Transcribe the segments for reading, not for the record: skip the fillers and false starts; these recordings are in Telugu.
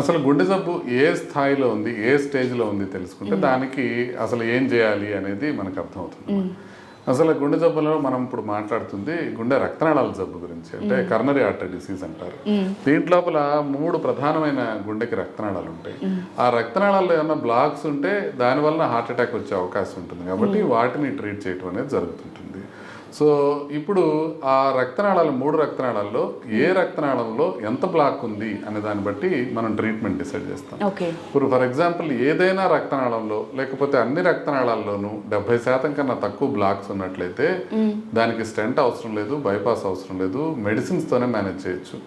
అసలు గుండె జబ్బు ఏ స్థాయిలో ఉంది, ఏ స్టేజ్లో ఉంది తెలుసుకుంటే దానికి అసలు ఏం చేయాలి అనేది మనకు అర్థమవుతుంది. అసలు గుండె జబ్బులో మనం ఇప్పుడు మాట్లాడుతుంది గుండె రక్తనాళాల జబ్బు గురించి, అంటే కర్నరీ ఆర్టరీ డిసీజ్ అంటారు. దీంట్లోపల 3 ప్రధానమైన గుండెకి రక్తనాళాలు ఉంటాయి. ఆ రక్తనాళాల్లో ఏమైనా బ్లాక్స్ ఉంటే దానివల్ల హార్ట్ అటాక్ వచ్చే అవకాశం ఉంటుంది. కాబట్టి వాటిని ట్రీట్ చేయడం అనేది జరుగుతుంటుంది. సో ఇప్పుడు ఆ రక్తనాళాలు 3 రక్తనాళాల్లో ఏ రక్తనాళంలో ఎంత బ్లాక్ ఉంది అనే దాన్ని బట్టి మనం ట్రీట్మెంట్ డిసైడ్ చేస్తాం. ఇప్పుడు ఫర్ ఎగ్జాంపుల్ ఏదైనా రక్తనాళంలో లేకపోతే అన్ని రక్తనాళాల్లోనూ 70% కన్నా తక్కువ బ్లాక్స్ ఉన్నట్లయితే దానికి స్టెంట్ అవసరం లేదు, బైపాస్ అవసరం లేదు, మెడిసిన్స్ తోనే మేనేజ్ చేయొచ్చు.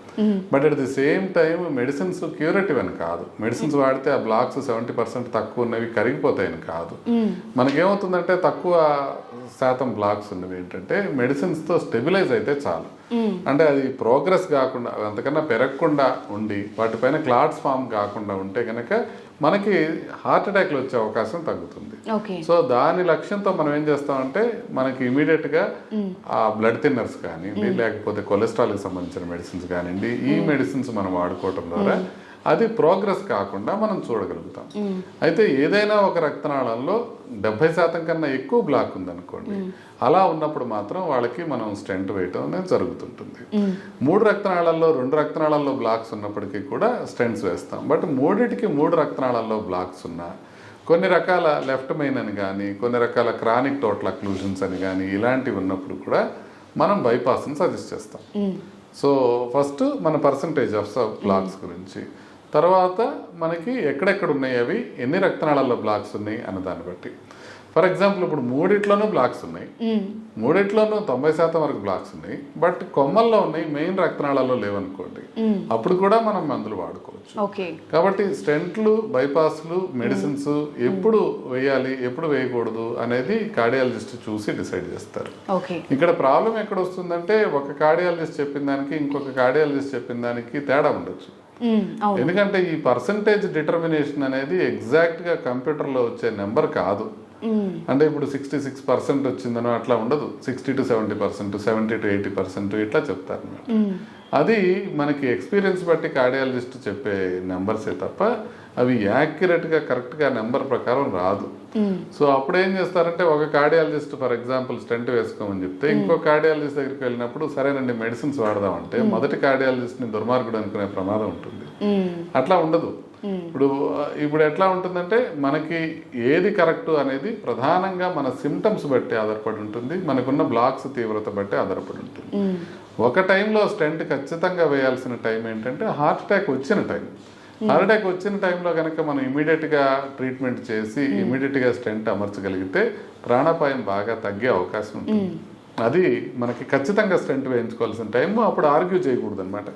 But at the same time medicines curative అని కాదు. మెడిసిన్స్ వాడితే ఆ బ్లాక్స్ 70% తక్కువ ఉన్నవి కరిగిపోతాయని కాదు. మనకేమవుతుందంటే తక్కువ శాతం బ్లాక్స్ ఉన్నవి ఏంటంటే మెడిసిన్స్తో స్టెబిలైజ్ అయితే చాలు. అంటే అది ప్రోగ్రెస్ కాకుండా అంతకన్నా పెరగకుండా ఉండి వాటిపైన క్లాట్స్ ఫామ్ కాకుండా ఉంటే కనుక మనకి హార్ట్ అటాక్లు వచ్చే అవకాశం తగ్గుతుంది. సో దాని లక్ష్యంతో మనం ఏం చేస్తామంటే మనకి ఇమీడియట్గా ఆ బ్లడ్ థిన్నర్స్ కానివ్వండి, లేకపోతే కొలెస్ట్రాల్కి సంబంధించిన మెడిసిన్స్ కానివ్వండి, ఈ మెడిసిన్స్ మనం వాడుకోవటం ద్వారా అది ప్రోగ్రెస్ కాకుండా మనం చూడగలుగుతాం. అయితే ఏదైనా ఒక రక్తనాళంలో 70% కన్నా ఎక్కువ బ్లాక్ ఉందనుకోండి, అలా ఉన్నప్పుడు మాత్రం వాళ్ళకి మనం స్టెంట్ వేయటం అనేది జరుగుతుంటుంది. 3 రక్తనాళాల్లో 2 రక్తనాళాల్లో బ్లాక్స్ ఉన్నప్పటికీ కూడా స్టెంట్స్ వేస్తాం. బట్ 3 రక్తనాళాల్లో బ్లాక్స్ ఉన్నా కొన్ని రకాల లెఫ్ట్ మెయిన్ అని కానీ, కొన్ని రకాల క్రానిక్ టోటల్ అక్లూజన్స్ అని కానీ ఇలాంటివి ఉన్నప్పుడు కూడా మనం బైపాస్ని సజెస్ట్ చేస్తాం. సో ఫస్ట్ మన పర్సంటేజ్ ఆఫ్ బ్లాక్స్ గురించి, తర్వాత మనకి ఎక్కడెక్కడ ఉన్నాయి, అవి ఎన్ని రక్తనాళాల్లో బ్లాక్స్ ఉన్నాయి అన్న దాన్ని బట్టి. ఫర్ ఎగ్జాంపుల్ ఇప్పుడు 3 బ్లాక్స్ ఉన్నాయి, 3 90% వరకు బ్లాక్స్ ఉన్నాయి, బట్ కొమ్మల్లో ఉన్నాయి, మెయిన్ రక్తనాళాల్లో లేవనుకోండి, అప్పుడు కూడా మనం మందులు వాడుకోవచ్చు. కాబట్టి స్టెంట్లు, బైపాస్లు, మెడిసిన్స్ ఎప్పుడు వేయాలి, ఎప్పుడు వేయకూడదు అనేది కార్డియాలజిస్ట్ చూసి డిసైడ్ చేస్తారు. ఇక్కడ ప్రాబ్లం ఎక్కడ వస్తుందంటే ఒక కార్డియాలజిస్ట్ చెప్పిన దానికి ఇంకొక కార్డియాలజిస్ట్ చెప్పిన దానికి తేడా ఉండొచ్చు. ఎందుకంటే ఈ పర్సంటేజ్ డిటర్మినేషన్ అనేది ఎగ్జాక్ట్ గా కంప్యూటర్ లో వచ్చే నెంబర్ కాదు. అంటే ఇప్పుడు 66% వచ్చిందనో అట్లా ఉండదు. 60 to 70%, 70 to 80% ఇట్లా చెప్తారు. అది మనకి ఎక్స్పీరియన్స్ బట్టి కార్డియాలజిస్ట్ చెప్పే నెంబర్సే తప్ప అవి యాక్యురేట్గా కరెక్ట్గా నెంబర్ ప్రకారం రాదు. సో అప్పుడు ఏం చేస్తారంటే ఒక కార్డియాలజిస్ట్ ఫర్ ఎగ్జాంపుల్ స్టెంట్ వేసుకోమని చెప్తే ఇంకో కార్డియాలజిస్ట్ దగ్గరికి వెళ్ళినప్పుడు సరేనండి మెడిసిన్స్ వాడదామంటే మొదటి కార్డియాలజిస్ట్ని దుర్మార్గుడు అనుకునే ప్రమాదం ఉంటుంది. అట్లా ఉండదు. ఇప్పుడు ఎట్లా ఉంటుందంటే మనకి ఏది కరెక్ట్ అనేది ప్రధానంగా మన సిమ్టమ్స్ బట్టి ఆధారపడి ఉంటుంది, మనకున్న బ్లాక్స్ తీవ్రత బట్టి ఆధారపడి ఉంటుంది. ఒక టైంలో స్టెంట్ ఖచ్చితంగా వేయాల్సిన టైం ఏంటంటే హార్ట్ అటాక్ వచ్చిన టైం. హార్ట్ అటాక్ వచ్చిన టైంలో కనుక మనం ఇమీడియట్గా ట్రీట్మెంట్ చేసి ఇమీడియట్గా స్టెంట్ అమర్చగలిగితే ప్రాణాపాయం బాగా తగ్గే అవకాశం ఉంటుంది. అది మనకి ఖచ్చితంగా స్టెంట్ వేయించుకోవాల్సిన టైం. అప్పుడు ఆర్గ్యూ చేయకూడదు అనమాట,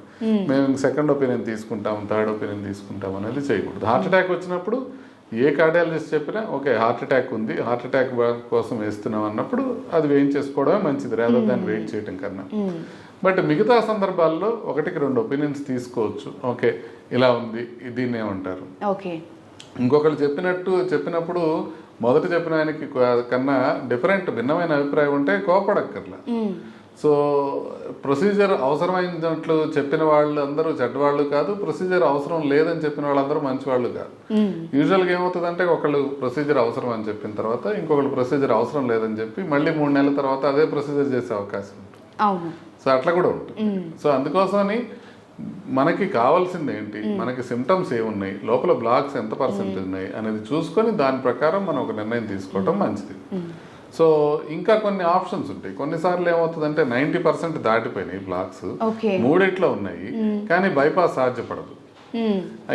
మేము సెకండ్ ఒపీనియన్ తీసుకుంటాం, థర్డ్ ఒపీనియన్ తీసుకుంటాం అనేది చేయకూడదు. హార్ట్ అటాక్ వచ్చినప్పుడు ఏ కార్డియాలజిస్ట్ చెప్పినా ఓకే హార్ట్ అటాక్ ఉంది, హార్ట్ అటాక్ కోసం వేస్తున్నాం అన్నప్పుడు అది వేయించేసుకోవడమే మంచిది, రాదర్ దాన్ని వెయిట్ చేయడం కన్నా. బట్ మిగతా సందర్భాల్లో 1-2 ఒపీనియన్స్ తీసుకోవచ్చు. ఓకే ఇలా ఉంది, దీన్ని ఏమంటారు, ఇంకొకరు చెప్పినప్పుడు మొదట చెప్పిన ఆయనకి కన్నా భిన్నమైన అభిప్రాయం ఉంటే కోపడక్కర్లా. సో ప్రొసీజర్ అవసరమైనట్లు చెప్పిన వాళ్ళు అందరూ చెడ్డవాళ్ళు కాదు, ప్రొసీజర్ అవసరం లేదని చెప్పిన వాళ్ళందరూ మంచివాళ్ళు కాదు. యూజువల్గా ఏమవుతుందంటే ఒకళ్ళు ప్రొసీజర్ అవసరం అని చెప్పిన తర్వాత ఇంకొకళ్ళు ప్రొసీజర్ అవసరం లేదని చెప్పి మళ్ళీ 3 నెలల తర్వాత అదే ప్రొసీజర్ చేసే అవకాశం ఉంటుంది. సో అట్లా కూడా ఉంటుంది. సో అందుకోసమని మనకి కావాల్సింది ఏంటి, మనకి సిమ్టమ్స్ ఏమున్నాయి, లోపల బ్లాక్స్ ఎంత పర్సెంట్ ఉన్నాయి అనేది చూసుకొని దాని ప్రకారం మనం ఒక నిర్ణయం తీసుకోవటం మంచిది. సో ఇంకా కొన్ని ఆప్షన్స్ ఉంటాయి. కొన్నిసార్లు ఏమవుతుందంటే 90% దాటిపోయినాయి బ్లాక్స్, 3 ఉన్నాయి, కానీ బైపాస్ సాధ్యపడదు.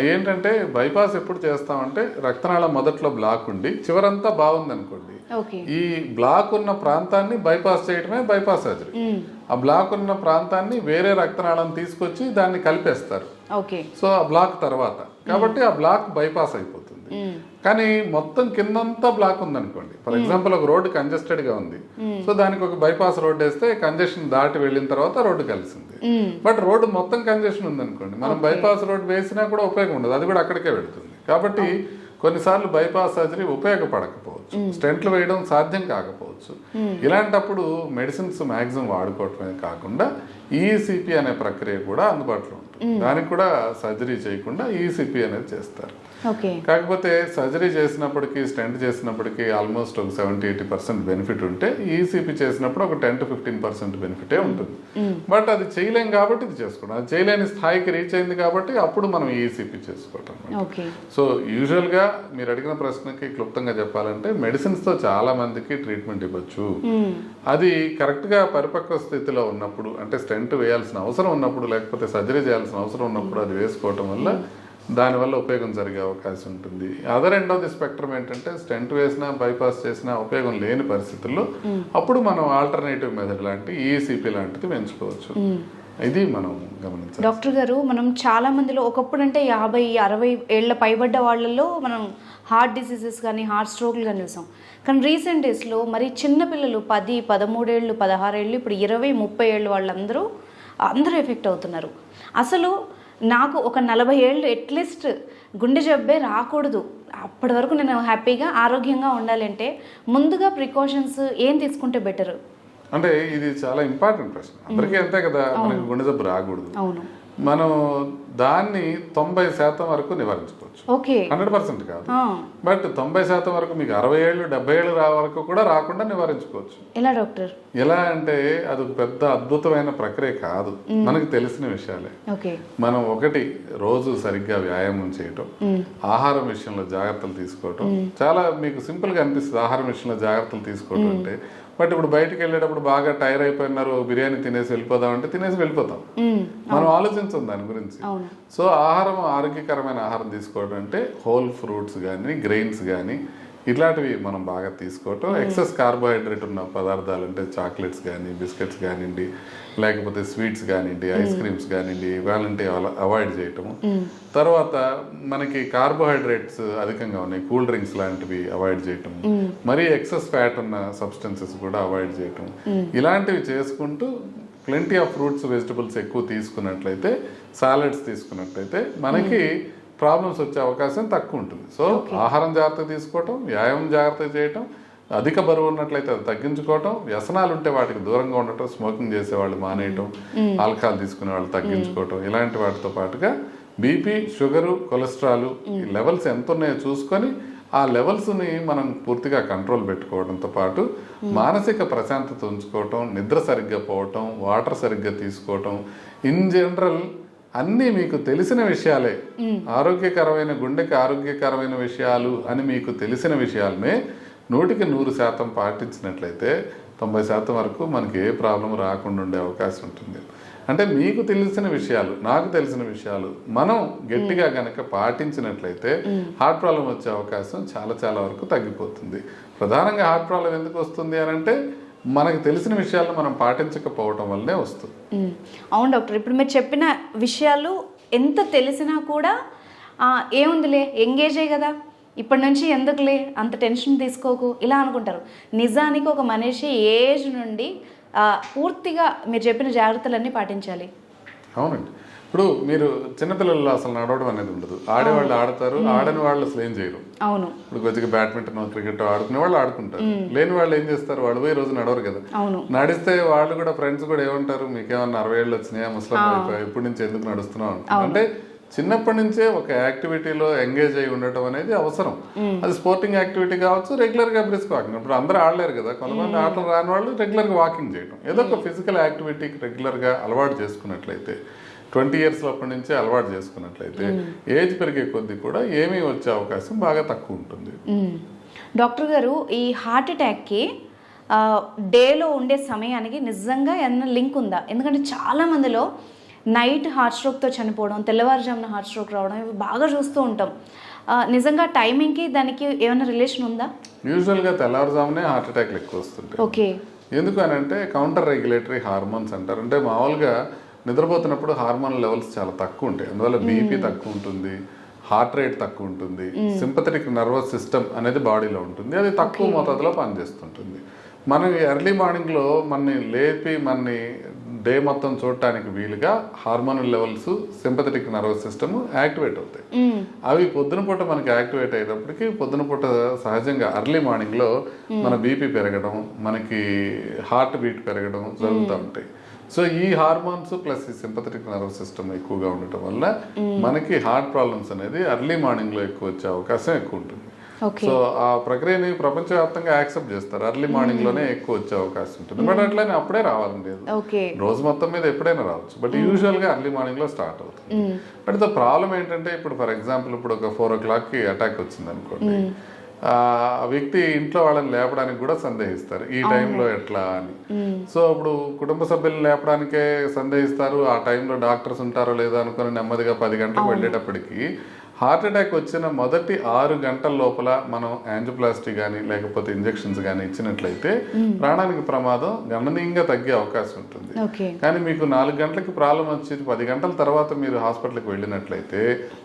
ఏంటంటే బైపాస్ ఎప్పుడు చేస్తామంటే రక్తనాళం మొదట్లో బ్లాక్ ఉండి చివరంతా బాగుంది అనుకోండి, ఈ బ్లాక్ ఉన్న ప్రాంతాన్ని బైపాస్ చేయడమే బైపాస్ సర్జరీ. ఆ బ్లాక్ ఉన్న ప్రాంతాన్ని వేరే రక్తనాళం తీసుకొచ్చి దాన్ని కలిపేస్తారు. సో ఆ బ్లాక్ తర్వాత కాబట్టి ఆ బ్లాక్ బైపాస్ అయిపోతుంది. కానీ మొత్తం కిందంతా బ్లాక్ ఉందనుకోండి, ఫర్ ఎగ్జాంపుల్ ఒక రోడ్డు కంజెస్టెడ్ గా ఉంది, సో దానికి ఒక బైపాస్ రోడ్ వేస్తే కంజెషన్ దాటి వెళ్ళిన తర్వాత రోడ్డు కలిసింది. బట్ రోడ్డు మొత్తం కంజెషన్ ఉందనుకోండి, మనం బైపాస్ రోడ్ వేసినా కూడా ఉపయోగం ఉండదు, అది కూడా అక్కడికే వెళుతుంది. కాబట్టి కొన్నిసార్లు బైపాస్ సర్జరీ ఉపయోగపడకపోవచ్చు, స్టెంట్లు వేయడం సాధ్యం కాకపోవచ్చు. ఇలాంటప్పుడు మెడిసిన్స్ మ్యాక్సిమం వాడుకోవటమే కాకుండా ఈసీపీ అనే ప్రక్రియ కూడా అందుబాటులో ఉంటుంది. దానికి కూడా సర్జరీ చేయకుండా ఈసీపీ అనేది చేస్తారు. కాకపోతే సర్జరీ చేసినప్పటికీ స్టెంట్ చేసినప్పటికీ ఆల్మోస్ట్ ఒక 70-80% బెనిఫిట్ ఉంటే ఈసీపీ చేసినప్పుడు ఒక 10-15% బెనిఫిటే ఉంటుంది. బట్ అది చేయలేం కాబట్టి ఇది చేసుకోవడం, అది చేయలేని స్థాయికి రీచ్ అయింది కాబట్టి అప్పుడు మనం ఈసీపీ చేసుకోవటం. సో యూజువల్గా మీరు అడిగిన ప్రశ్నకి క్లుప్తంగా చెప్పాలంటే మెడిసిన్స్తో చాలా మందికి ట్రీట్మెంట్ ఇవ్వచ్చు. అది కరెక్ట్గా పరిపక్వ స్థితిలో ఉన్నప్పుడు, అంటే స్టెంట్ వేయాల్సిన అవసరం ఉన్నప్పుడు లేకపోతే సర్జరీ చేయాల్సిన అవసరం ఉన్నప్పుడు అది వేసుకోవటం వల్ల దానివల్ల ఉపయోగం జరిగే అవకాశం ఉంటుంది. Other end of the spectrum ఏంటంటే స్టెంట్ వేసినా బైపాస్ చేసినా ఉపయోగం లేని పరిస్థితుల్లో అప్పుడు మనం ఆల్టర్నేటివ్ మెథడ్ లాంటి ఈసీపీ లాంటిది పెంచుకోవచ్చు. ఇది మనం గమనించాలి. డాక్టర్ గారు, మనం చాలా మందిలో ఒకప్పుడు అంటే 50-60 ఏళ్ల పైబడ్డ వాళ్ళల్లో మనం హార్ట్ డిసీజెస్ కానీ హార్ట్ స్ట్రోక్లు కానీ చూసాం. కానీ రీసెంట్ డేస్లో మరి చిన్నపిల్లలు 10-13 ఏళ్ళు 16 ఏళ్ళు ఇప్పుడు 20-30 ఏళ్ళు వాళ్ళందరూ ఎఫెక్ట్ అవుతున్నారు. అసలు నాకు ఒక 40 ఏళ్ళు అట్లీస్ట్ గుండె జబ్బే రాకూడదు, అప్పటి వరకు నేను హ్యాపీగా ఆరోగ్యంగా ఉండాలంటే ముందుగా ప్రికాషన్స్ ఏం తీసుకుంటే బెటర్? అంటే ఇది చాలా ఇంపార్టెంట్ ప్రశ్న. అందరికీ అంతే కదా, మనకి గుండె జబ్బు రాకూడదు. అవును. మనం దాన్ని 90% వరకు నివారించుకోవచ్చు. 100% కాదు, బట్ 90% వరకు మీకు 60 ఏళ్ళు 70 ఏళ్ళు వరకు కూడా రాకుండా నివారించుకోవచ్చు. ఎలా డాక్టర్? ఎలా అంటే అది ఒక పెద్ద అద్భుతమైన ప్రక్రియ కాదు, మనకు తెలిసిన విషయాలే. మనం ఒకటి రోజు సరిగ్గా వ్యాయామం చేయటం, ఆహారం విషయంలో జాగ్రత్తలు తీసుకోవటం. చాలా మీకు సింపుల్ గా అనిపిస్తుంది ఆహారం విషయంలో జాగ్రత్తలు తీసుకోవటం అంటే. బట్ ఇప్పుడు బయటకు వెళ్ళేటప్పుడు బాగా టైర్ అయిపోయినారు, బిర్యానీ తినేసి వెళ్ళిపోదాం అంటే తినేసి వెళ్ళిపోతాం, మనం ఆలోచించాం దాని గురించి. సో ఆహారం, ఆరోగ్యకరమైన ఆహారం తీసుకోవడం అంటే హోల్ ఫ్రూట్స్ కానీ గ్రెయిన్స్ కానీ ఇట్లాంటివి మనం బాగా తీసుకోవటం. ఎక్సెస్ కార్బోహైడ్రేట్ ఉన్న పదార్థాలు అంటే చాక్లెట్స్ కానీ బిస్కెట్స్ కానివ్వండి, లేకపోతే స్వీట్స్ కానివ్వండి, ఐస్ క్రీమ్స్ కానివ్వండి, ఇవాళంటే అవాయిడ్ చేయటము. తర్వాత మనకి కార్బోహైడ్రేట్స్ అధికంగా ఉన్నాయి, కూల్ డ్రింక్స్ లాంటివి అవాయిడ్ చేయటం, మరీ ఎక్సెస్ ఫ్యాట్ ఉన్న సబ్స్టెన్సెస్ కూడా అవాయిడ్ చేయటం. ఇలాంటివి చేసుకుంటూ ప్లెంటీ ఆఫ్ ఫ్రూట్స్ వెజిటబుల్స్ ఎక్కువ తీసుకున్నట్లయితే, సాలెడ్స్ తీసుకున్నట్లయితే మనకి ప్రాబ్లమ్స్ వచ్చే అవకాశం తక్కువ ఉంటుంది. సో ఆహారం జాగ్రత్త తీసుకోవటం, వ్యాయామం జాగ్రత్త చేయటం, అధిక బరువు ఉన్నట్లయితే అది తగ్గించుకోవటం, వ్యసనాలు ఉంటే వాటికి దూరంగా ఉండటం, స్మోకింగ్ చేసే వాళ్ళు మానేయటం, ఆల్కహాల్ తీసుకునే వాళ్ళు తగ్గించుకోవటం, ఇలాంటి వాటితో పాటుగా బీపీ, షుగరు, కొలెస్ట్రాల్ ఈ లెవెల్స్ ఎంత ఉన్నాయో చూసుకొని ఆ లెవెల్స్ని మనం పూర్తిగా కంట్రోల్ పెట్టుకోవడంతో పాటు మానసిక ప్రశాంతత ఉంచుకోవటం, నిద్ర సరిగ్గా పోవటం, వాటర్ సరిగ్గా తీసుకోవటం, ఇన్ జనరల్ అన్నీ మీకు తెలిసిన విషయాలే. ఆరోగ్యకరమైన గుండెకి ఆరోగ్యకరమైన విషయాలు అని మీకు తెలిసిన విషయాలనే 100% పాటించినట్లయితే 90% వరకు మనకి ఏ ప్రాబ్లం రాకుండా ఉండే అవకాశం ఉంటుంది. అంటే మీకు తెలిసిన విషయాలు, నాకు తెలిసిన విషయాలు మనం గట్టిగా గనక పాటించినట్లయితే హార్ట్ ప్రాబ్లం వచ్చే అవకాశం చాలా చాలా వరకు తగ్గిపోతుంది. ప్రధానంగా హార్ట్ ప్రాబ్లం ఎందుకు వస్తుంది అని అంటే మనకు తెలిసిన విషయాలను మనం పాటించకపోవటం వల్లనే వస్తుంది. అవును డాక్టర్, ఇప్పుడు మీరు చెప్పిన విషయాలు ఎంత తెలిసినా కూడా ఏముందిలే ఎంగేజే కదా, ఇప్పటి నుంచి ఎందుకులే అంత టెన్షన్ తీసుకోకు ఇలా అనుకుంటారు. నిజానికి ఒక మనిషి ఏజ్ నుండి పూర్తిగా మీరు చెప్పిన జాగ్రత్తలన్నీ పాటించాలి. అవునండి. ఇప్పుడు మీరు చిన్నపిల్లలు అసలు నడవడం అనేది ఉండదు, ఆడేవాళ్ళు ఆడతారు, ఆడని వాళ్ళు అసలు ఏం చేయరు. అవును. ఇప్పుడు కొద్దిగా బ్యాడ్మింటన్ క్రికెట్ ఆడుకునే వాళ్ళు ఆడుకుంటారు, లేని వాళ్ళు ఏం చేస్తారు, వాళ్ళు పోయి రోజు నడవరు కదా. నడిస్తే వాళ్ళు కూడా ఫ్రెండ్స్ కూడా ఏమంటారు, మీకేమన్నా 60 ఏళ్ళు వచ్చినాయా, ముసలం అయిపోయా, ఇప్పటి నుంచి ఎందుకు నడుస్తున్నావు అంటే చిన్నప్పటి నుంచే ఒక యాక్టివిటీలో ఎంగేజ్ అయి ఉండటం అనేది అవసరం. అది స్పోర్టింగ్ యాక్టివిటీ కావచ్చు, రెగ్యులర్ గా బ్రిస్క్ వాకింగ్. ఇప్పుడు అందరూ ఆడలేరు కదా, కొంతమంది ఆటలు రాని వాళ్ళు రెగ్యులర్ గా వాకింగ్ చేయడం, ఏదో ఒక ఫిజికల్ యాక్టివిటీకి రెగ్యులర్ గా అలవాటు చేసుకున్నట్లయితే, 20 years అప్పటి నుంచే అలవాటు చేసుకున్నట్లయితే ఏజ్ పెరిగే కొద్దీ కూడా ఏమీ వచ్చే అవకాశం బాగా తక్కువ ఉంటుంది. డాక్టర్ గారు, ఈ హార్ట్ అటాక్కి డేలో ఉండే సమయానికి నిజంగా ఏమన్నా లింక్ ఉందా? ఎందుకంటే చాలా మందిలో నైట్ హార్ట్ స్ట్రోక్తో చనిపోవడం, తెల్లవారుజామున హార్ట్ స్ట్రోక్ రావడం ఇవి బాగా చూస్తూ ఉంటాం. నిజంగా టైమింగ్కి దానికి ఏమైనా రిలేషన్ ఉందా? యూజువల్గా తెల్లవారుజామునే హార్ట్ అటాక్లు ఎక్కువ వస్తుంటాయి. ఓకే. ఎందుకు అని అంటే కౌంటర్ రెగ్యులేటరీ హార్మోన్స్ అంటారు. అంటే మామూలుగా నిద్రపోతున్నప్పుడు హార్మోన్ లెవెల్స్ చాలా తక్కువ ఉంటాయి, అందువల్ల బీపీ తక్కువ ఉంటుంది, హార్ట్ రేట్ తక్కువ ఉంటుంది, సింపథెటిక్ నర్వస్ సిస్టమ్ అనేది బాడీలో ఉంటుంది, అది తక్కువ మోతాదులో పనిచేస్తుంటుంది. మనం ఎర్లీ మార్నింగ్లో మనని లేపి మనని డే మొత్తం చూడటానికి వీలుగా hormonal levels, sympathetic nervous system activate అవుతాయి. అవి పొద్దున పూట మనకి యాక్టివేట్ అయ్యేటప్పటికి పొద్దున పూట సహజంగా ఎర్లీ మార్నింగ్లో మన బీపీ పెరగడం, మనకి హార్ట్ బీట్ పెరగడం జరుగుతూ ఉంటాయి. సో ఈ హార్మోన్స్ ప్లస్ ఈ సింపథెటిక్ నర్వస్ సిస్టమ్ ఎక్కువగా ఉండటం వల్ల మనకి హార్ట్ ప్రాబ్లమ్స్ అనేది ఎర్లీ మార్నింగ్ లో ఎక్కువ వచ్చే అవకాశం ఎక్కువ ఉంటుంది. సో ఆ ప్రక్రియని ప్రపంచవ్యాప్తంగా యాక్సెప్ట్ చేస్తారు, ఎర్లీ మార్నింగ్ లోనే ఎక్కువ వచ్చే అవకాశం ఉంటుంది. బట్ అట్లనే అప్పుడే రావాలని లేదు, రోజు మొత్తం మీద ఎప్పుడైనా రావచ్చు, బట్ యూజువల్ గా ఎర్లీ మార్నింగ్ లో స్టార్ట్ అవుతుంది. బట్ ద ప్రాబ్లం ఏంటంటే ఇప్పుడు ఫర్ ఎగ్జాంపుల్ ఇప్పుడు ఒక 4 o'clock కి అటాక్ వచ్చింది అనుకోండి, ఆ వ్యక్తి ఇంట్లో వాళ్ళని లేపడానికి కూడా సందేహిస్తారు ఈ టైంలో ఎట్లా అని. సో అప్పుడు కుటుంబ సభ్యులను లేపడానికే సందేహిస్తారు, ఆ టైంలో డాక్టర్స్ ఉంటారో లేదో అనుకుని నెమ్మదిగా 10 గంటలకు వెళ్ళేటప్పటికి హార్ట్ అటాక్ వచ్చిన మొదటి 6 గంటల లోపల మనం యాంజియోప్లాస్టీ కానీ లేకపోతే ఇంజెక్షన్స్ కానీ ఇచ్చినట్లయితే ప్రాణానికి ప్రమాదం గణనీయంగా తగ్గే అవకాశం ఉంటుంది. కానీ మీకు 4 గంటలకి ప్రాబ్లం వచ్చి 10 గంటల తర్వాత మీరు హాస్పిటల్కి వెళ్ళినట్లయితే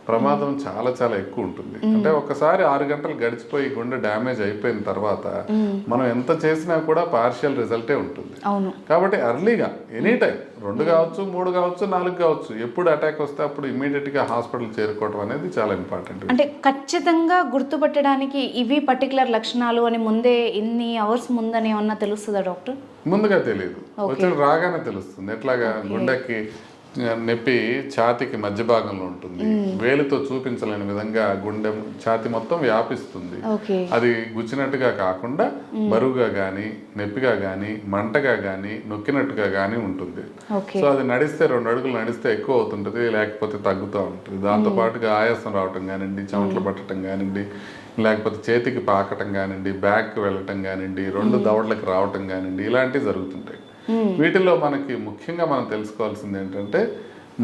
ప్రమాదం చాలా చాలా ఎక్కువ ఉంటుంది. అంటే ఒకసారి 6 గంటలు గడిచిపోయి గుండె డ్యామేజ్ అయిపోయిన తర్వాత మనం ఎంత చేసినా కూడా పార్షియల్ రిజల్టే ఉంటుంది. కాబట్టి ఎర్లీగా ఎనీ టైం 2 కావచ్చు 3 కావచ్చు 4 కావచ్చు ఎప్పుడు అటాక్ వస్తే అప్పుడు ఇమీడియట్ గా హాస్పిటల్ చేరుకోవడం అనేది చాలా ఇంపార్టెంట్. అంటే ఖచ్చితంగా గుర్తుపట్టడానికి ఇవి పర్టికులర్ లక్షణాలు అని ముందే ఇన్ని అవర్స్ ముందని ఏమన్నా తెలుస్తుందా డాక్టర్? ముందుగా తెలియదు, వచ్చి రాగానే తెలుస్తుంది. ఎట్లాగా గుండెకి నొప్పి ఛాతీకి మధ్య భాగంలో ఉంటుంది, వేలితో చూపించలేని విధంగా గుండె ఛాతీ మొత్తం వ్యాపిస్తుంది. అది గుచ్చినట్టుగా కాకుండా బరువుగా గాని నొప్పిగా గాని మంటగా గాని నొక్కినట్టుగా గాని ఉంటుంది. సో అది నడిస్తే 2 అడుగులు నడిస్తే ఎక్కువ అవుతుంటది, లేకపోతే తగ్గుతూ ఉంటుంది. దాంతో పాటుగా ఆయాసం రావటం కానివ్వండి, చెమటలు పట్టడం కానివ్వండి, లేకపోతే చేతికి పాకటం కానివ్వండి, బ్యాక్ వెళ్ళటం కానివ్వండి, 2 దవడలకు రావటం కానివ్వండి, ఇలాంటివి జరుగుతుంటాయి. వీటిల్లో మనకి ముఖ్యంగా మనం తెలుసుకోవాల్సింది ఏంటంటే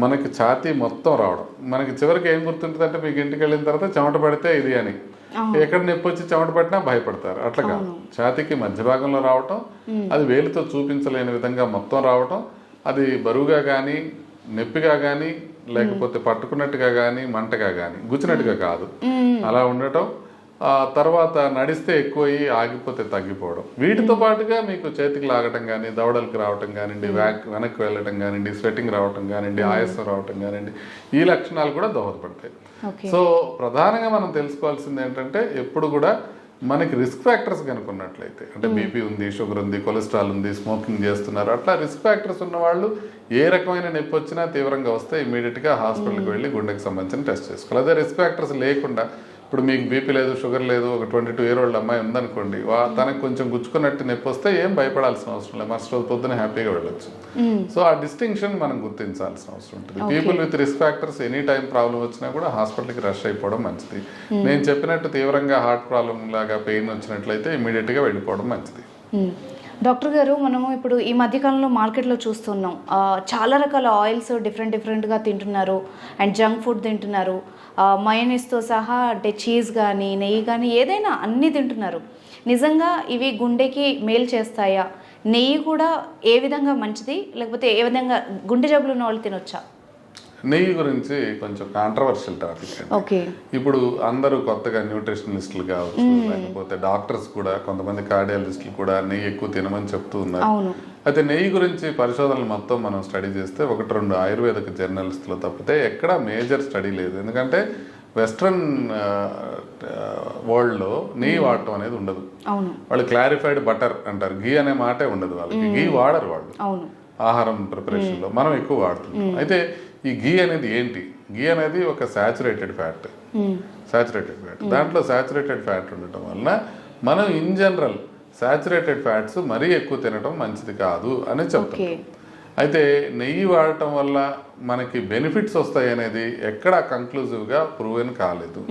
మనకి ఛాతీ మొత్తం రావడం. మనకి చివరికి ఏం గుర్తుంటుంది అంటే మీకు ఇంటికి వెళ్ళిన తర్వాత చెమట పడితే ఇది అని, ఎక్కడ నొప్పి వచ్చి చెమట పట్టినా భయపడతారు. అట్లా కాదు, ఛాతీకి మధ్య భాగంలో రావటం, అది వేలితో చూపించలేని విధంగా మొత్తం రావటం, అది బరువుగా కానీ నొప్పిగా కానీ లేకపోతే పట్టుకున్నట్టుగా కానీ మంటగా కానీ గుచ్చినట్టుగా కాదు అలా ఉండటం, తర్వాత నడిస్తే ఎక్కువయ్యి ఆగిపోతే తగ్గిపోవడం. వీటితో పాటుగా మీకు చేతికి లాగటం కానీ దవడలకు రావటం కానివ్వండి, వెనక్కి వెళ్ళటం కానివ్వండి, స్వెట్టింగ్ రావటం కానివ్వండి, ఆయాసం రావటం కానివ్వండి, ఈ లక్షణాలు కూడా దోహదపడతాయి. సో ప్రధానంగా మనం తెలుసుకోవాల్సింది ఏంటంటే ఎప్పుడు కూడా మనకి రిస్క్ ఫ్యాక్టర్స్ కనుక్కున్నట్లయితే, అంటే బీపీ ఉంది, షుగర్ ఉంది, కొలెస్ట్రాల్ ఉంది, స్మోకింగ్ చేస్తున్నారు, అట్లా రిస్క్ ఫ్యాక్టర్స్ ఉన్న వాళ్ళు ఏ రకమైన నొప్పి వచ్చినా తీవ్రంగా వస్తే ఇమీడియట్గా హాస్పిటల్కి వెళ్ళి గుండెకి సంబంధించిన టెస్ట్ చేసుకోవాలి. అదే రిస్క్ ఫ్యాక్టర్స్ లేకుండా ఇప్పుడు మీకు బీపీ లేదు, షుగర్ లేదు, ఒక 22 year old అమ్మాయి ఉందనుకోండి, తనకు కొంచెం గుచ్చుకున్నట్టు నొప్పి వస్తే ఏం భయపడాల్సిన అవసరం లేదు, మరుసటి రోజు పొద్దున హ్యాపీగా వెళ్ళొచ్చు. సో ఆ డిస్టింక్షన్ మనం గుర్తించాల్సిన అవసరం ఉంటుంది. People with risk factors any time problem వచ్చినా కూడా హాస్పిటల్కి రష్ అయిపోవడం మంచిది. నేను చెప్పినట్టు తీవ్రంగా హార్ట్ ప్రాబ్లం లాగా పెయిన్ వచ్చినట్లయితే ఇమీడియట్గా వెళ్ళిపోవడం మంచిది. డాక్టర్ గారు, మనము ఇప్పుడు ఈ మధ్యకాలంలో మార్కెట్లో చూస్తున్నాం, చాలా రకాల ఆయిల్స్ డిఫరెంట్గా తింటున్నారు, అండ్ జంక్ ఫుడ్ తింటున్నారు, మయోనీస్తో సహా, అంటే చీజ్ కానీ నెయ్యి కానీ ఏదైనా అన్నీ తింటున్నారు. నిజంగా ఇవి గుండెకి మేలు చేస్తాయా? నెయ్యి కూడా ఏ విధంగా మంచిది, లేకపోతే ఏ విధంగా గుండె జబ్బులు ఉన్న వాళ్ళు తినొచ్చా? నెయ్యి గురించి కొంచెం కాంట్రవర్షియల్ టాపిక్. ఇప్పుడు అందరూ కొత్తగా న్యూట్రిషనలిస్టులు కావచ్చు, లేకపోతే డాక్టర్స్ కూడా, కొంతమంది కార్డియాలజిస్టులు కూడా నెయ్యి ఎక్కువ తినమని చెప్తూ ఉన్నారు. అయితే నెయ్యి గురించి పరిశోధనలు మొత్తం మనం స్టడీ చేస్తే 1-2 ఆయుర్వేదిక జర్నలిస్టులు తప్పితే ఎక్కడ మేజర్ స్టడీ లేదు. ఎందుకంటే వెస్ట్రన్ వరల్డ్లో నెయ్యి వాడటం అనేది ఉండదు. వాళ్ళు క్లారిఫైడ్ బటర్ అంటారు, ఘీ అనే మాటే ఉండదు వాళ్ళకి, ఘీ వాడరు వాళ్ళు ఆహారం ప్రిపరేషన్లో, మనం ఎక్కువ వాడుతున్నాం. అయితే ఈ ఘీ అనేది ఏంటి? ఘీ అనేది ఒక సాచురేటెడ్ ఫ్యాట్. దాంట్లో సాచురేటెడ్ ఫ్యాట్ ఉండటం వలన మనం ఇన్ జనరల్ సాచురేటెడ్ ఫ్యాట్స్ మరీ ఎక్కువ తినడం మంచిది కాదు అని చెప్తాం. అయితే నెయ్యి వాడటం వల్ల మనకి బెనిఫిట్స్ వస్తాయి అనేది ఎక్కడా కంక్లూజివ్గా ప్రూవెన్ కాలేదు.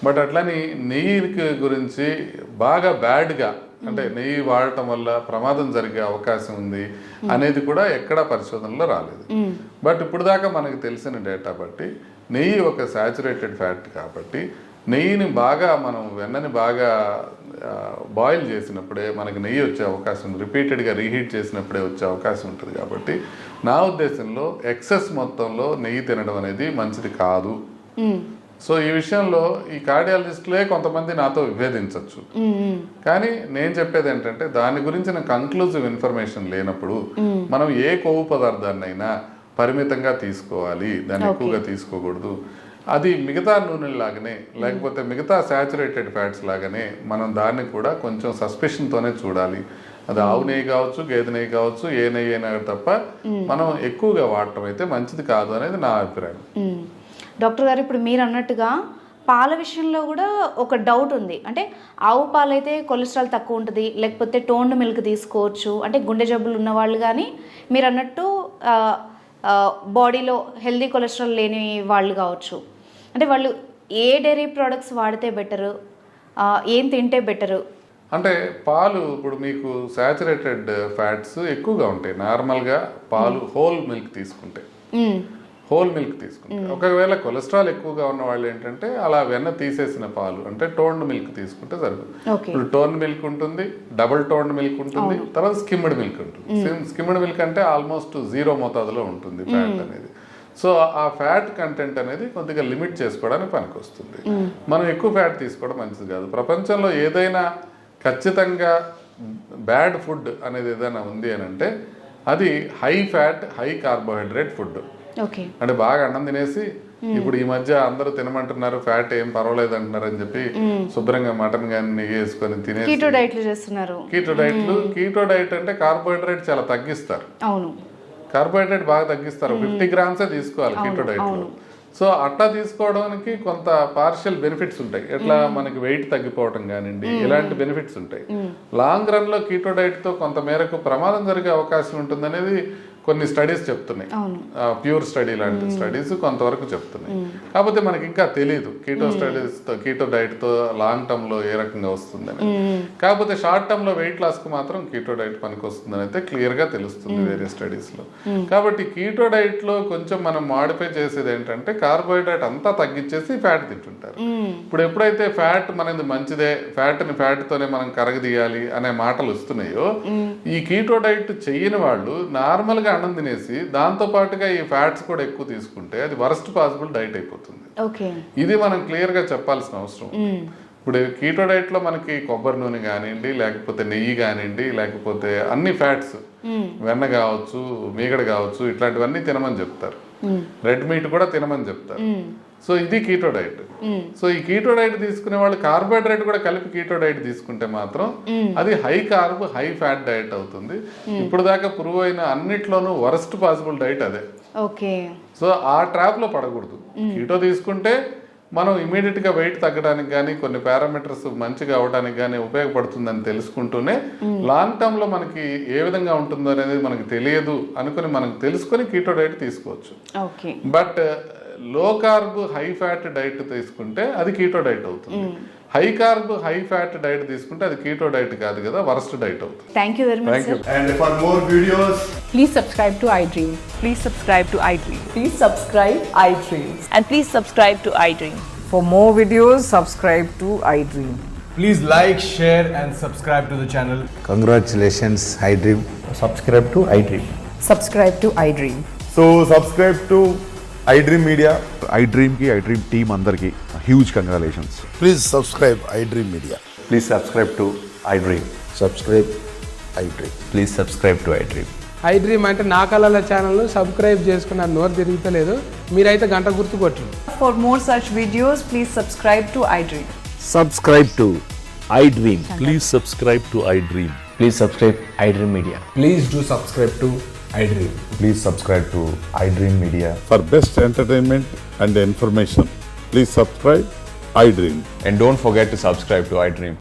బట్ అట్లని నెయ్యి గురించి బాగా బ్యాడ్గా, అంటే నెయ్యి వాడటం వల్ల ప్రమాదం జరిగే అవకాశం ఉంది అనేది కూడా ఎక్కడా పరిశోధనలో రాలేదు. బట్ ఇప్పుడు దాకా మనకు తెలిసిన డేటా బట్టి నెయ్యి ఒక సాచురేటెడ్ ఫ్యాట్ కాబట్టి నెయ్యిని బాగా మనం వెన్నని బాగా బాయిల్ చేసినప్పుడే మనకి నెయ్యి వచ్చే అవకాశం, రిపీటెడ్గా రీహీట్ చేసినప్పుడే వచ్చే అవకాశం ఉంటుంది. కాబట్టి నా ఉద్దేశంలో ఎక్సెస్ మొత్తంలో నెయ్యి తినడం అనేది మంచిది కాదు. సో ఈ విషయంలో ఈ కార్డియాలజిస్టులే కొంతమంది నాతో విభేదించవచ్చు, కానీ నేను చెప్పేది ఏంటంటే దాని గురించిన కంక్లూజివ్ ఇన్ఫర్మేషన్ లేనప్పుడు మనం ఏ కొవ్వు పదార్థాన్నైనా పరిమితంగా తీసుకోవాలి, దాన్ని ఎక్కువగా తీసుకోకూడదు. అది మిగతా నూనెలాగానే లేకపోతే మిగతా సాచురేటెడ్ ఫ్యాట్స్ లాగానే మనం దాన్ని కూడా కొంచెం సస్పెషన్తోనే చూడాలి. అది ఆవు నెయ్యి కావచ్చు, గేదె నెయ్యి కావచ్చు, ఏ నెయ్యి అయినా తప్ప మనం ఎక్కువగా వాడటం అయితే మంచిది కాదు అనేది నా అభిప్రాయం. డాక్టర్ గారు, ఇప్పుడు మీరు అన్నట్టుగా పాల విషయంలో కూడా ఒక డౌట్ ఉంది. అంటే ఆవు పాలు అయితే కొలెస్ట్రాల్ తక్కువ ఉంటుంది, లేకపోతే టోన్డ్ మిల్క్ తీసుకోవచ్చు. అంటే గుండె జబ్బులు ఉన్న వాళ్ళు కానీ మీరు అన్నట్టు బాడీలో హెల్దీ కొలెస్ట్రాల్ లేని వాళ్ళు కావచ్చు. అంటే వాళ్ళు ఏ డైరీ ప్రోడక్ట్స్ వాడితే బెటరు, ఏం తింటే బెటరు? అంటే పాలు ఇప్పుడు మీకు సాచురేటెడ్ ఫ్యాట్స్ ఎక్కువగా ఉంటాయి నార్మల్గా. పాలు హోల్ మిల్క్ తీసుకుంటే ఒకవేళ కొలెస్ట్రాల్ ఎక్కువగా ఉన్న వాళ్ళు ఏంటంటే అలా వెన్న తీసేసిన పాలు అంటే టోన్డ్ మిల్క్ తీసుకుంటే సరిపోతుంది. ఇప్పుడు టోన్ మిల్క్ ఉంటుంది, డబుల్ టోన్డ్ మిల్క్ ఉంటుంది, తర్వాత స్కిమ్డ్ మిల్క్ ఉంటుంది. స్కిమ్డ్ మిల్క్ అంటే ఆల్మోస్ట్ 0 మోతాదులో ఉంటుంది ఫ్యాట్ అనేది. సో ఆ ఫ్యాట్ కంటెంట్ అనేది కొద్దిగా లిమిట్ చేసుకోవడానికి పనికొస్తుంది. మనం ఎక్కువ ఫ్యాట్ తీసుకోవడం మంచిది కాదు. ప్రపంచంలో ఏదైనా ఖచ్చితంగా బ్యాడ్ ఫుడ్ అనేది ఏదైనా ఉంది అని అంటే అది high fat high carbohydrate food. అంటే బాగా అన్నం తినేసి ఇప్పుడు ఈ మధ్య అందరూ తినమంటున్నారు, ఫ్యాట్ ఏం పర్వాలేదు అంటున్నారు అని చెప్పి శుభ్రంగా మటన్ కానీ నెయ్యి వేసుకొని తినేసి కీటో డైట్ అంటే కార్బోహైడ్రేట్ చాలా తగ్గిస్తారు. కార్బోహైడ్రేట్ బాగా తగ్గిస్తారు. 50 గ్రామ్సే తీసుకోవాలి కీటో డైట్ లో. సో అట్లా తీసుకోవడానికి కొంత పార్షియల్ బెనిఫిట్స్ ఉంటాయి. ఎట్లా మనకి వెయిట్ తగ్గిపోవటం కానివ్వండి, ఇలాంటి బెనిఫిట్స్ ఉంటాయి. లాంగ్ రన్ లో కీటో డైట్ తో కొంత మేరకు ప్రమాదం జరిగే అవకాశం ఉంటుంది అనేది కొన్ని స్టడీస్ చెప్తున్నాయి. ప్యూర్ స్టడీ లాంటి స్టడీస్ కొంతవరకు చెప్తున్నాయి. కాకపోతే మనకి ఇంకా తెలియదు కీటో డైట్ తో లాంగ్ టర్మ్ లో ఏ రకంగా వస్తుందని. కాకపోతే షార్ట్ టర్మ్ లో వెయిట్ లాస్ కు మాత్రం కీటో డైట్ పనికి వస్తుందని అయితే క్లియర్ గా తెలుస్తుంది వేరే స్టడీస్ లో. కాబట్టి కీటో డైట్ లో కొంచెం మనం మాడిఫై చేసేది ఏంటంటే కార్బోహైడ్రేట్ అంతా తగ్గించేసి ఫ్యాట్ తింటుంటారు. ఇప్పుడు ఎప్పుడైతే ఫ్యాట్ మనది మంచిదే, ఫ్యాట్ తోనే మనం కరగదీయాలి అనే మాటలు వస్తున్నాయో, ఈ కీటో డైట్ చెయ్యని వాళ్ళు నార్మల్ గా అన్నం తినేసి దాంతో పాటుగా ఈ ఫ్యాట్స్ కూడా ఎక్కువ తీసుకుంటే అది వరస్ట్ పాసిబుల్ డైట్ అయిపోతుంది. ఇది మనం క్లియర్ గా చెప్పాల్సిన అవసరం. ఇప్పుడు కీటో డైట్ లో మనకి కొబ్బరి నూనె కానివ్వండి, లేకపోతే నెయ్యి కానివ్వండి, లేకపోతే అన్ని ఫ్యాట్స్, వెన్న కావచ్చు, మీగడ కావచ్చు, ఇట్లాంటివన్నీ తినమని చెప్తారు. రెడ్ మీట్ కూడా తినమని చెప్తారు. సో ఇది కీటో డైట్. సో ఈ కీటో డైట్ తీసుకునే వాళ్ళు కార్బోహైడ్రేట్ కూడా కలిపి కీటో డైట్ తీసుకుంటే మాత్రం అది high carb high fat diet అవుతుంది. ఇప్పుడు దాకా ప్రూవ్ అయిన అన్నిట్లోనూ వరస్ట్ పాసిబుల్ డైట్ అదే. సో ఆ ట్రాప్ లో పడకూడదు. కీటో తీసుకుంటే మనం ఇమీడియట్ గా వెయిట్ తగ్గడానికి కానీ కొన్ని పారామీటర్స్ మంచిగా అవడానికి కానీ ఉపయోగపడుతుందని తెలుసుకుంటూనే లాంగ్ టర్మ్ లో మనకి ఏ విధంగా ఉంటుందో అనేది మనకి తెలియదు అనుకుని మనం తెలుసుకొని కీటో డైట్ తీసుకోవచ్చు. బట్ లో కార్బ్ హై ఫ్యాట్ డైట్ తీసుకుంటే అది కీటో డైట్ అవుతుంది. High carb high fat diet తీసుకుంటే అది కీటో డైట్ కాదు కదా, వరస్ట్ డైట్ అవుతుంది. Thank you very much, sir. And for more videos, please subscribe to iDream. Please subscribe to iDream. Please subscribe iDream. And please subscribe to iDream. For more videos, subscribe to iDream. please like, share and subscribe to the channel. Congratulations, iDream. Subscribe to iDream. Subscribe to iDream. So subscribe to iDream Media. iDream team అందరికి huge congratulations. Please subscribe iDream Media. Please subscribe to iDream. Subscribe iDream. Please subscribe to iDream. iDream అంటే నా కళల ఛానల్ సబ్స్క్రైబ్ చేసుకున్న నోరు తిరుగుతలేదు, మీరైతే గంట గుర్తు కొట్టండి. For more such videos, please subscribe to iDream. Subscribe to iDream. Please subscribe to iDream. Please subscribe iDream Media. Please do subscribe to iDream. Please subscribe to iDream Media. For best entertainment and information, please subscribe iDream. And don't forget to subscribe to iDream.